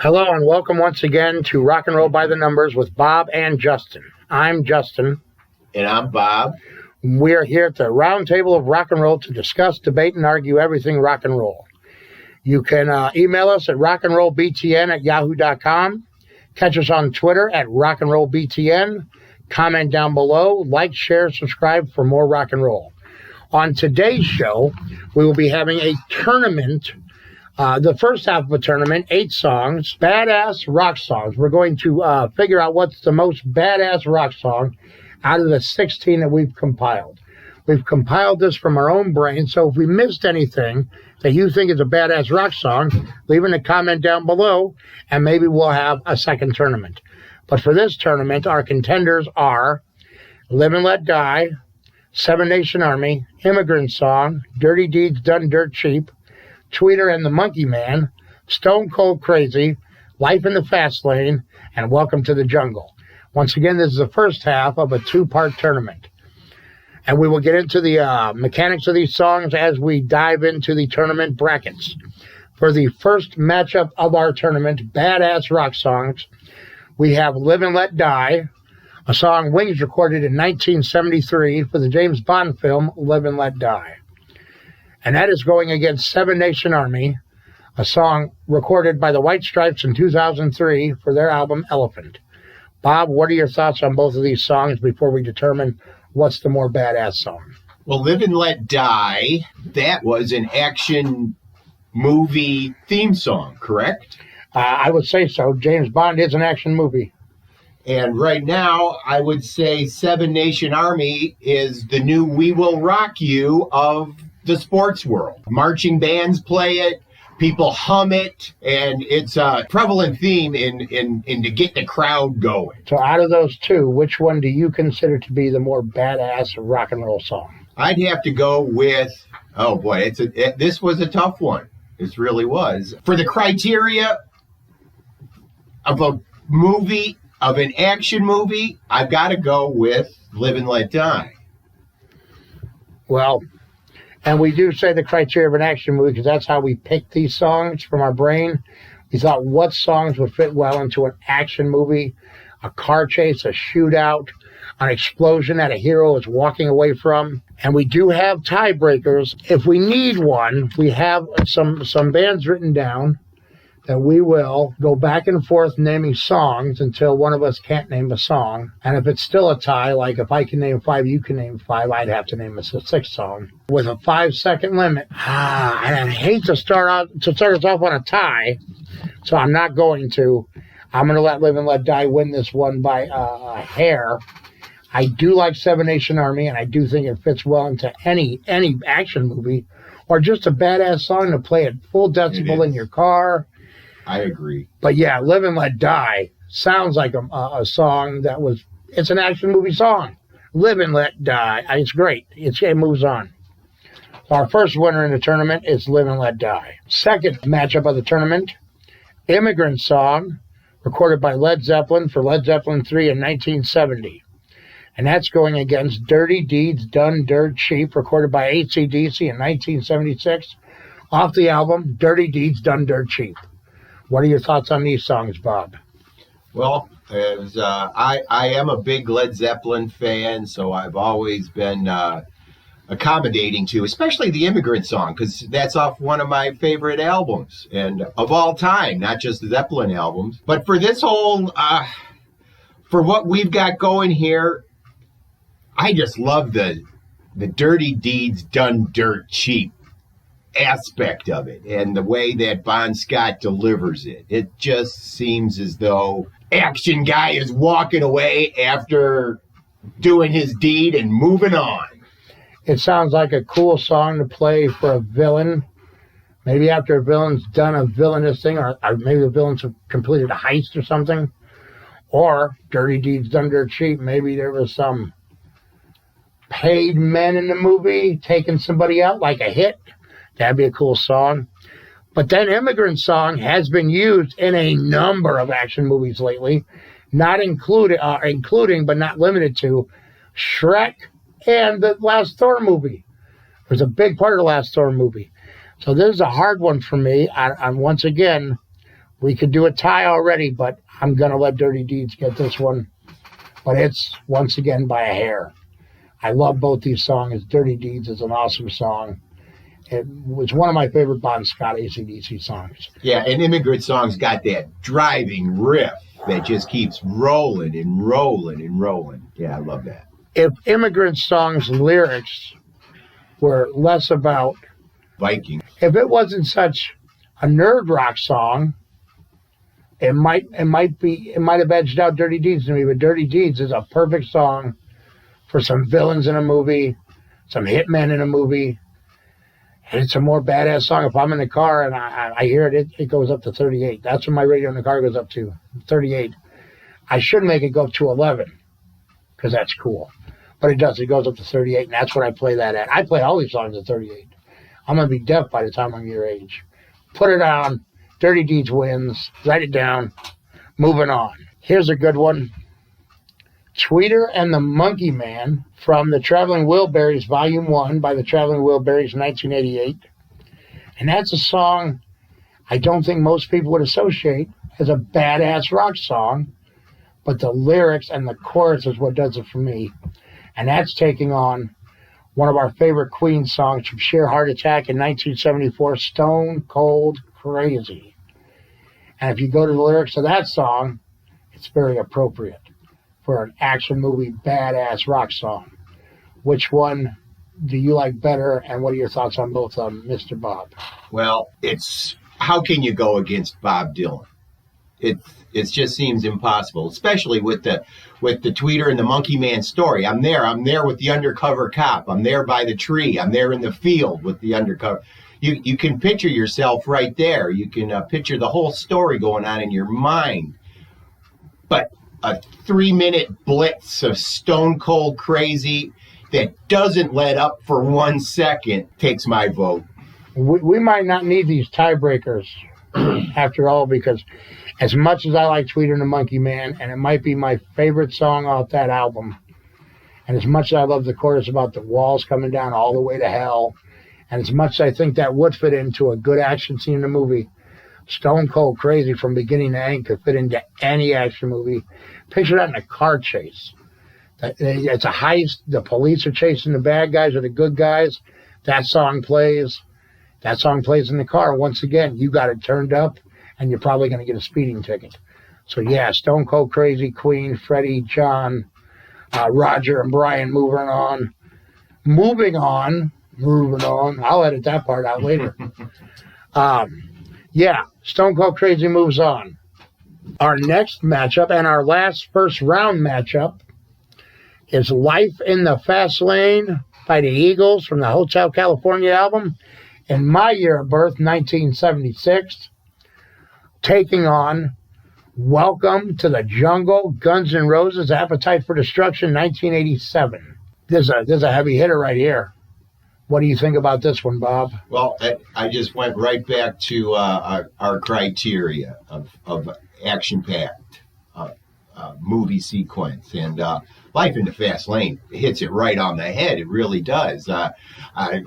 Hello and welcome once again to Rock and Roll by the Numbers with Bob and Justin. I'm Justin. And I'm Bob. We're here at the round table of rock and roll to discuss, debate, and argue everything rock and roll. You can email us at rockandrollbtn@yahoo.com. Catch us on Twitter at rockandrollbtn. Comment down below, like, share, subscribe for more rock and roll. On today's show, we will be having a tournament. The first half of a tournament, 8 songs, badass rock songs. We're going to figure out what's the most badass rock song out of the 16 that we've compiled. We've compiled this from our own brain, so if we missed anything that you think is a badass rock song, leave in a comment down below, and maybe we'll have a second tournament. But for this tournament, our contenders are Live and Let Die, Seven Nation Army, Immigrant Song, Dirty Deeds Done Dirt Cheap, Tweeter and the Monkey Man, Stone Cold Crazy, Life in the Fast Lane, and Welcome to the Jungle. Once again, this is the first half of a 2-part tournament. And we will get into the mechanics of these songs as we dive into the tournament brackets. For the first matchup of our tournament, badass rock songs, we have Live and Let Die, a song Wings recorded in 1973 for the James Bond film Live and Let Die. And that is going against Seven Nation Army, a song recorded by the White Stripes in 2003 for their album Elephant. Bob, what are your thoughts on both of these songs before we determine what's the more badass song? Well, Live and Let Die, that was an action movie theme song, correct? I would say so. James Bond is an action movie. And right now, I would say Seven Nation Army is the new We Will Rock You of the sports world. Marching bands play it, people hum it, and it's a prevalent theme in to get the crowd going. So out of those two, which one do you consider to be the more badass rock and roll song? I'd have to go with, oh boy, this was a tough one. This really was. For the criteria of a movie, of an action movie, I've got to go with Live and Let Die. Well, and we do say the criteria of an action movie because that's how we pick these songs from our brain. We thought what songs would fit well into an action movie, a car chase, a shootout, an explosion that a hero is walking away from. And we do have tiebreakers. If we need one, we have some bands written down that we will go back and forth naming songs until one of us can't name a song. And if it's still a tie, like if I can name 5, you can name 5, I'd have to name a 6th song with a 5-second limit. And I hate to start us off on a tie, so I'm not going to. I'm going to let Live and Let Die win this one by a hair. I do like Seven Nation Army, and I do think it fits well into any action movie or just a badass song to play at full decibel in your car. I agree. But yeah, Live and Let Die sounds like a song it's an action movie song. Live and Let Die. It's great. It moves on. So our first winner in the tournament is Live and Let Die. Second matchup of the tournament, Immigrant Song, recorded by Led Zeppelin for Led Zeppelin 3 in 1970. And that's going against Dirty Deeds Done Dirt Cheap, recorded by AC/DC in 1976, off the album Dirty Deeds Done Dirt Cheap. What are your thoughts on these songs, Bob? Well, I am a big Led Zeppelin fan, so I've always been accommodating to, especially the Immigrant Song, because that's off one of my favorite albums, and of all time, not just the Zeppelin albums. But for this whole, for what we've got going here, I just love the Dirty Deeds Done Dirt Cheap aspect of it and the way that Bon Scott delivers it. It just seems as though action guy is walking away after doing his deed and moving on. It sounds like a cool song to play for a villain. Maybe after a villain's done a villainous thing, or maybe the villains have completed a heist or something. Or Dirty Deeds Done Dirt Cheap. Maybe there was some paid men in the movie taking somebody out like a hit. That'd be a cool song. But that Immigrant Song has been used in a number of action movies lately, not including but not limited to Shrek and the last Thor movie. It was a big part of the last Thor movie. So this is a hard one for me. I'm once again We could do a tie already, but I'm going to let Dirty Deeds get this one. But it's, once again, by a hair. I love both these songs. Dirty Deeds is an awesome song. It was one of my favorite Bon Scott AC/DC songs. Yeah, and Immigrant Song's got that driving riff that just keeps rolling and rolling and rolling. Yeah, I love that. If Immigrant Song's lyrics were less about Viking. if it wasn't such a nerd rock song, it might have edged out Dirty Deeds to me, but Dirty Deeds is a perfect song for some villains in a movie, some hitmen in a movie. And it's a more badass song. If I'm in the car and I hear it, it goes up to 38. That's when my radio in the car goes up to 38. I should make it go up to 11 because that's cool. But it does. It goes up to 38, and that's what I play that at. I play all these songs at 38. I'm going to be deaf by the time I'm your age. Put it on. Dirty Deeds wins. Write it down. Moving on. Here's a good one. Tweeter and the Monkey Man from the Traveling Wilburys Volume 1 by the Traveling Wilburys, 1988. And that's a song I don't think most people would associate as a badass rock song, but the lyrics and the chorus is what does it for me. And that's taking on one of our favorite Queen songs from Sheer Heart Attack in 1974, Stone Cold Crazy. And if you go to the lyrics of that song, it's very appropriate for an action movie badass rock song. Which one do you like better, and what are your thoughts on both of them, Mr. Bob? Well, it's how can you go against Bob Dylan? It just seems impossible, especially with the Tweeter and the Monkey Man story. I'm there with the undercover cop. I'm there by the tree. I'm there in the field with the undercover. You can picture yourself right there. You can picture the whole story going on in your mind. But a 3-minute blitz of Stone Cold Crazy that doesn't let up for 1 second takes my vote. We might not need these tiebreakers after all, because as much as I like Tweeter and the Monkey Man, and it might be my favorite song off that album, and as much as I love the chorus about the walls coming down all the way to hell, and as much as I think that would fit into a good action scene in a movie, Stone Cold Crazy from beginning to end could fit into any action movie. Picture that in a car chase. It's a heist. The police are chasing the bad guys or the good guys. That song plays. That song plays in the car. Once again, you got it turned up, and you're probably going to get a speeding ticket. So, yeah, Stone Cold Crazy, Queen, Freddie, John, Roger, and Brian moving on. Moving on. I'll edit that part out later. Yeah, Stone Cold Crazy moves on. Our next matchup and our last first round matchup is Life in the Fast Lane by the Eagles from the Hotel California album in my year of birth, 1976, taking on Welcome to the Jungle, Guns N' Roses, Appetite for Destruction, 1987. There's a heavy hitter right here. What do you think about this one, Bob? Well, I just went right back to our criteria of action-packed movie sequence, and Life in the Fast Lane hits it right on the head. It really does.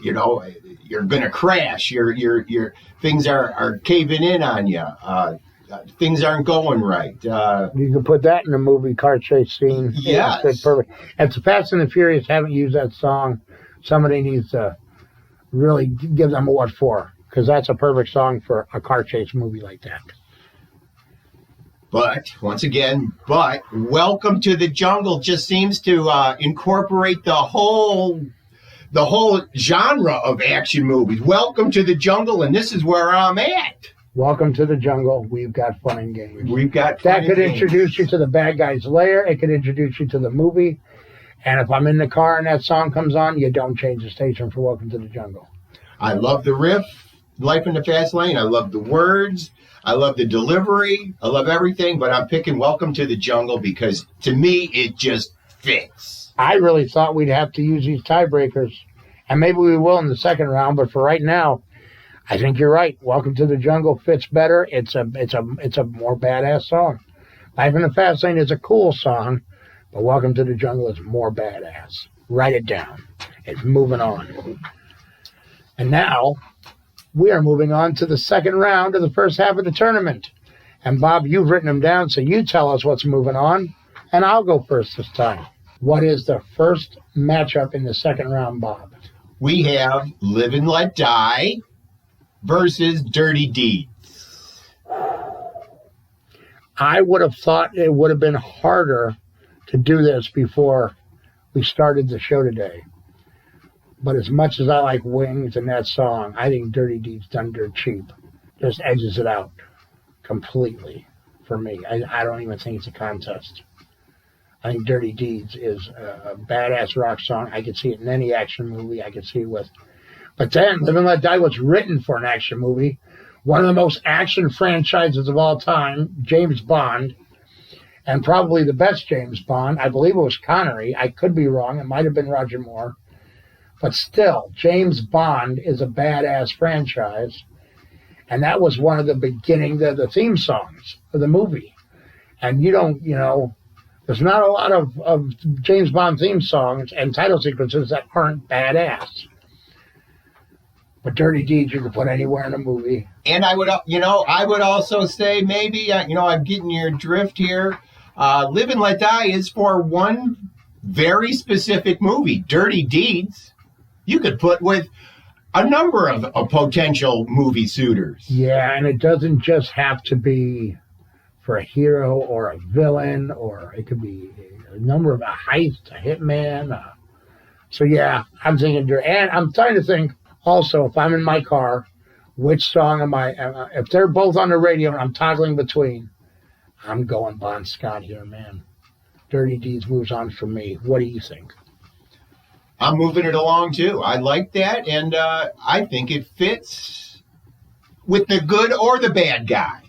You're gonna crash. Your things are caving in on you. Things aren't going right. You can put that in a movie car chase scene. Yes. It's perfect. If the Fast and the Furious haven't used that song, somebody needs to really give them a what for, because that's a perfect song for a car chase movie like that. But once again, Welcome to the Jungle just seems to incorporate the whole genre of action movies. Welcome to the Jungle, and this is where I'm at. Welcome to the Jungle. We've got fun and games. That could introduce you to the bad guy's lair. It could introduce you to the movie. And if I'm in the car and that song comes on, you don't change the station for Welcome to the Jungle. I love the riff, Life in the Fast Lane. I love the words. I love the delivery. I love everything. But I'm picking Welcome to the Jungle because, to me, it just fits. I really thought we'd have to use these tiebreakers. And maybe we will in the second round. But for right now, I think you're right. Welcome to the Jungle fits better. It's a more badass song. Life in the Fast Lane is a cool song. But Welcome to the Jungle is more badass. Write it down. It's moving on. And now, we are moving on to the second round of the first half of the tournament. And Bob, you've written them down, so you tell us what's moving on, and I'll go first this time. What is the first matchup in the second round, Bob? We have Live and Let Die versus Dirty Deeds. I would have thought it would have been harder to do this before we started the show today. But as much as I like Wings and that song, I think Dirty Deeds Done Dirt Cheap just edges it out completely for me. I don't even think it's a contest. I think Dirty Deeds is a badass rock song. I could see it in any action movie. I could see it with. But then Live and Let Die was written for an action movie. One of the most action franchises of all time, James Bond, and probably the best James Bond. I believe it was Connery. I could be wrong. It might have been Roger Moore. But still, James Bond is a badass franchise. And that was one of the beginning, the theme songs of the movie. And there's not a lot of James Bond theme songs and title sequences that aren't badass. But Dirty Deeds you can put anywhere in a movie. And I would also say maybe, I'm getting your drift here. Live and Let Die is for one very specific movie. Dirty Deeds, you could put with a number of potential movie suitors. Yeah, and it doesn't just have to be for a hero or a villain, or it could be a number of a heist, a hitman. So yeah, I'm thinking, and I'm trying to think also, if I'm in my car, which song am I, if they're both on the radio and I'm toggling between, I'm going Bon Scott here, man. Dirty Deeds moves on for me. What do you think? I'm moving it along too. I like that, and I think it fits with the good or the bad guy.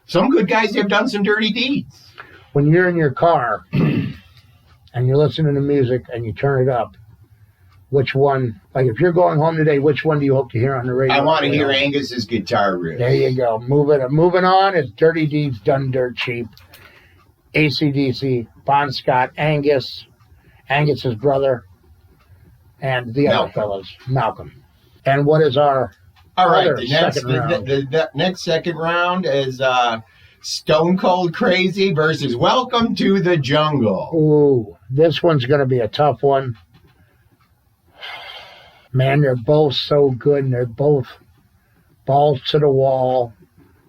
Some good guys have done some dirty deeds. When you're in your car and you're listening to music and you turn it up, which one, like if you're going home today, which one do you hope to hear on the radio? I want to hear Angus's guitar riff. There you go. Moving on is Dirty Deeds Done Dirt Cheap. AC/DC, Bon Scott, Angus's brother, and the other fellas, Malcolm. And what is our the next second round is Stone Cold Crazy versus Welcome to the Jungle. Ooh, this one's going to be a tough one. Man, they're both so good, and they're both balls to the wall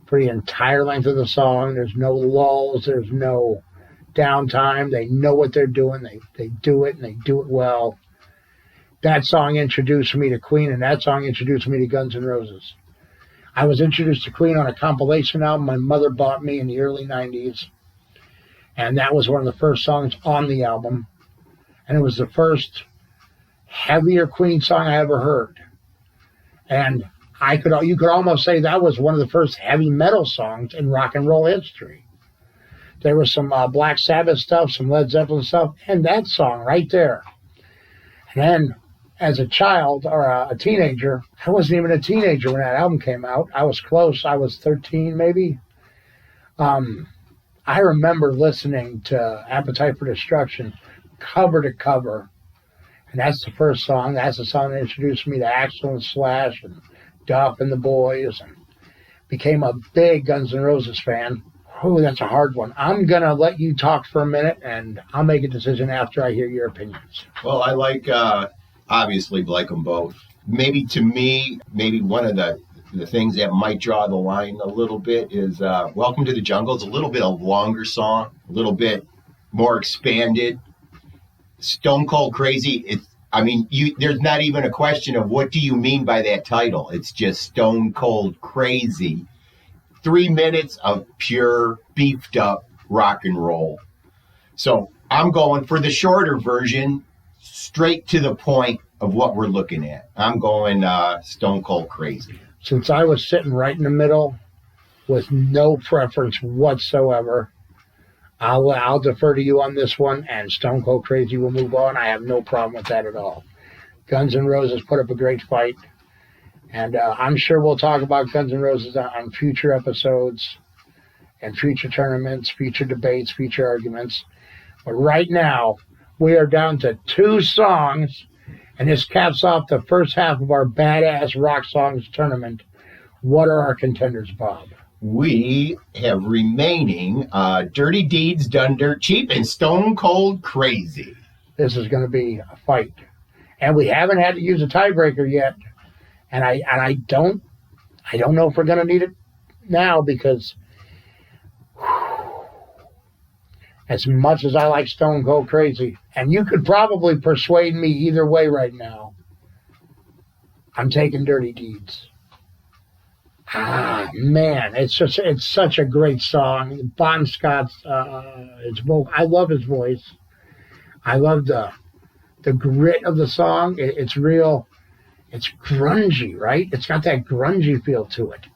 for the entire length of the song. There's no lulls. There's no downtime. They know what they're doing. They do it, and they do it well. That song introduced me to Queen, and that song introduced me to Guns N' Roses. I was introduced to Queen on a compilation album my mother bought me in the early 90s, and that was one of the first songs on the album, and it was the first heavier Queen song I ever heard. And you could almost say that was one of the first heavy metal songs in rock and roll history. There was some Black Sabbath stuff, some Led Zeppelin stuff, and that song right there. And then, as a child or a teenager, I wasn't even a teenager when that album came out. I was close. I was 13 maybe. I remember listening to Appetite for Destruction cover to cover. And that's the first song. That's the song that introduced me to Axl and Slash and Duff and the Boys, and became a big Guns N' Roses fan. Oh, that's a hard one. I'm going to let you talk for a minute, and I'll make a decision after I hear your opinions. Well, I obviously like them both. Maybe to me, one of the things that might draw the line a little bit is Welcome to the Jungle. It's a little bit of longer song, a little bit more expanded. Stone Cold Crazy, there's not even a question of what do you mean by that title. It's just Stone Cold Crazy. 3 minutes of pure beefed up rock and roll. So I'm going for the shorter version, straight to the point of what we're looking at. I'm going Stone Cold Crazy. Since I was sitting right in the middle with no preference whatsoever, I'll defer to you on this one, and Stone Cold Crazy will move on. I have no problem with that at all. Guns N' Roses put up a great fight, and I'm sure we'll talk about Guns N' Roses on future episodes and future tournaments, future debates, future arguments. But right now, we are down to 2 songs, and this caps off the first half of our Badass Rock Songs tournament. What are our contenders, Bob? we have remaining Dirty Deeds Done Dirt Cheap and Stone Cold Crazy. This is going to be a fight. And we haven't had to use a tiebreaker yet. And I don't know if we're going to need it now because as much as I like Stone Cold Crazy, and you could probably persuade me either way right now, I'm taking Dirty Deeds. Ah, man, it's such a great song. Bon Scott's, I love his voice. I love the grit of the song. It's real, it's grungy, right? It's got that grungy feel to it.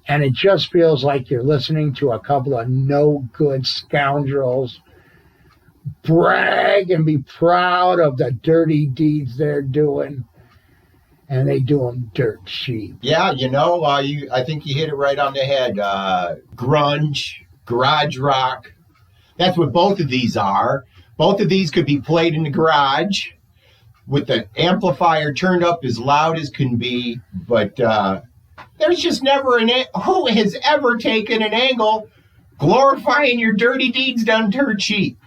And it just feels like you're listening to a couple of no good scoundrels brag and be proud of the dirty deeds they're doing. And they do them dirt cheap. Yeah, I think you hit it right on the head. Grunge, garage rock. That's what both of these are. Both of these could be played in the garage with the amplifier turned up as loud as can be. But there's just never who has ever taken an angle glorifying your dirty deeds done dirt cheap.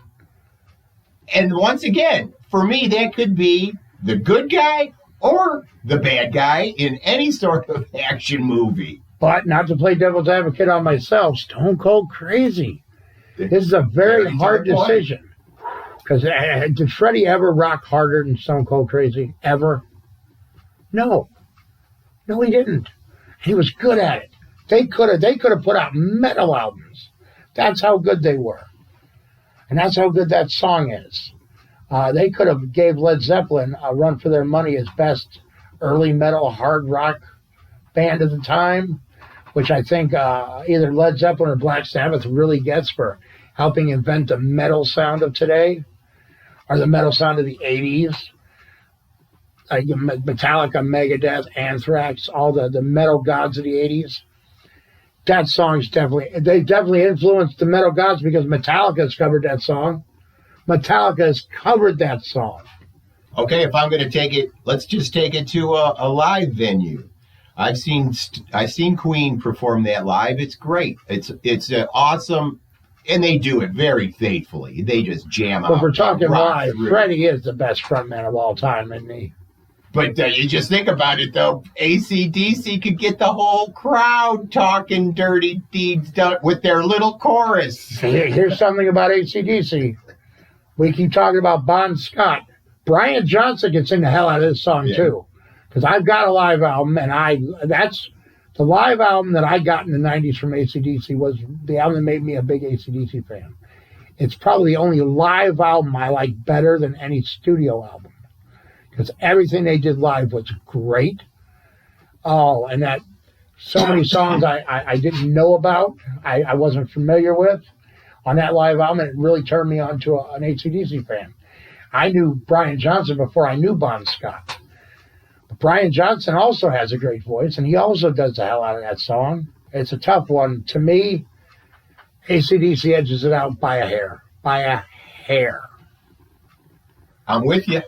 And once again, for me, that could be the good guy or the bad guy in any sort of action movie. But not to play devil's advocate on myself, Stone Cold Crazy. This is a very hard decision. Because did Freddie ever rock harder than Stone Cold Crazy? Ever? No. No, he didn't. He was good at it. They could have put out metal albums. That's how good they were. And that's how good that song is. They could have gave Led Zeppelin a run for their money as best early metal hard rock band of the time, which I think either Led Zeppelin or Black Sabbath really gets for helping invent the metal sound of today, or the metal sound of the 80s. Metallica, Megadeth, Anthrax, all the metal gods of the 80s. That song's definitely influenced the metal gods because Metallica's covered that song. Metallica has covered that song. Okay, if I'm going to take it, let's just take it to a live venue. I've seen Queen perform that live. It's great. It's awesome, and they do it very faithfully. They just jam out. But if we're talking live, Freddie is the best frontman of all time, isn't he? But you just think about it, though. AC/DC could get the whole crowd talking dirty deeds done with their little chorus. Here's something about AC/DC. We keep talking about Bon Scott. Brian Johnson can sing the hell out of this song, too. Because I've got a live album, and that's the live album that I got in the 90s from AC/DC was the album that made me a big AC/DC fan. It's probably the only live album I like better than any studio album. Because everything they did live was great. Oh, and that so many songs I didn't know about, I wasn't familiar with on that live album, and it really turned me on to an AC/DC fan. I knew Brian Johnson before I knew Bon Scott. But Brian Johnson also has a great voice, and he also does the hell out of that song. It's a tough one. To me, AC/DC edges it out by a hair. By a hair. I'm with you.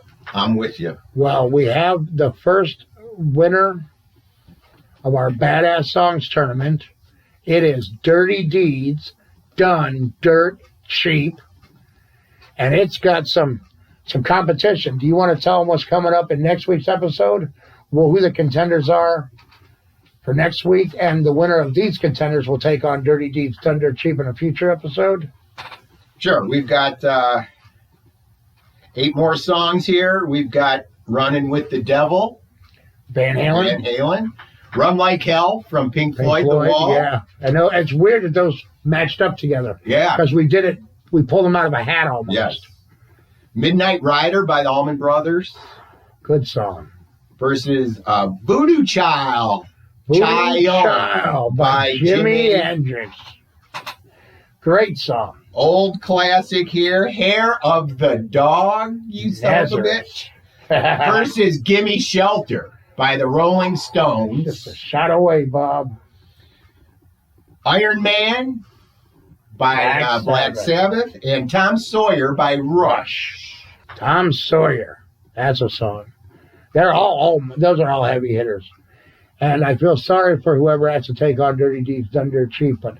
Well, we have the first winner of our Badass Songs tournament. It is Dirty Deeds Done Dirt Cheap. And it's got some competition. Do you want to tell them what's coming up in next week's episode? Well, who the contenders are for next week? And the winner of these contenders will take on Dirty Deeds Done Dirt Cheap in a future episode? Sure. We've got 8 more songs here. We've got Running with the Devil. Van Halen. Run Like Hell from Pink Floyd, The Wall. Yeah. I know. It's weird that those matched up together. Yeah. Because we did it. We pulled them out of a hat almost. Yes. Midnight Rider by the Allman Brothers. Good song. Versus Voodoo Child. Child by Jimi Hendrix. Great song. Old classic here. Hair of the Dog, you son of a bitch. Versus Gimme Shelter by the Rolling Stones. Just a shot away, Bob. Iron Man by Black Sabbath. And Tom Sawyer by Rush. Tom Sawyer. That's a song. They're all those are all heavy hitters. And I feel sorry for whoever has to take on Dirty Deeds Done Dirt Cheap, but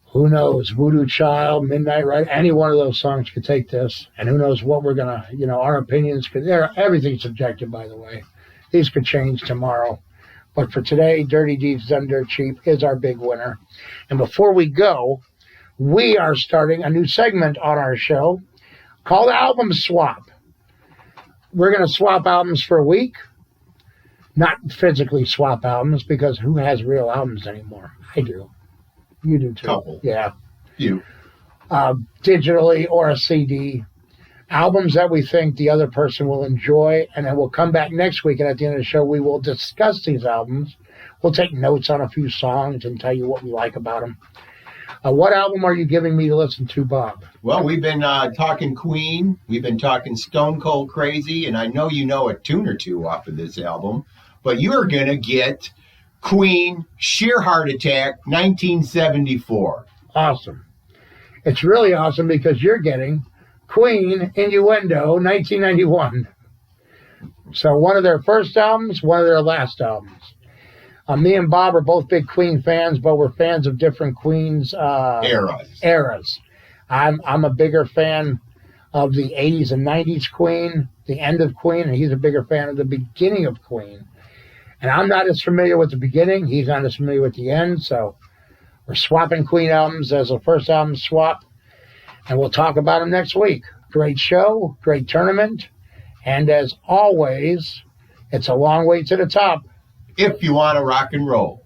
who knows? Voodoo Child, Midnight Ride, any one of those songs could take this. And who knows what we're going to, our opinions could, everything's subjective, by the way. These could change tomorrow. But for today, Dirty Deeds Done Dirt Cheap is our big winner. And before we go, we are starting a new segment on our show called Album Swap. We're going to swap albums for a week. Not physically swap albums, because who has real albums anymore? I do. You do too. Couple. Yeah. You. Digitally or a CD. Albums that we think the other person will enjoy, and then we'll come back next week, and at the end of the show, we will discuss these albums. We'll take notes on a few songs and tell you what we like about them. What album are you giving me to listen to, Bob? Well, we've been talking Queen. We've been talking Stone Cold Crazy, and I know you know a tune or two off of this album, but you're going to get Queen, Sheer Heart Attack, 1974. Awesome. It's really awesome because you're getting Queen, Innuendo, 1991. So one of their first albums, one of their last albums. Me and Bob are both big Queen fans, but we're fans of different Queen's eras. I'm a bigger fan of the 80s and 90s Queen, the end of Queen, and he's a bigger fan of the beginning of Queen. And I'm not as familiar with the beginning. He's not as familiar with the end, so we're swapping Queen albums as a first album swap, and we'll talk about them next week. Great show, great tournament, and as always, it's a long way to the top. If you want to rock and roll.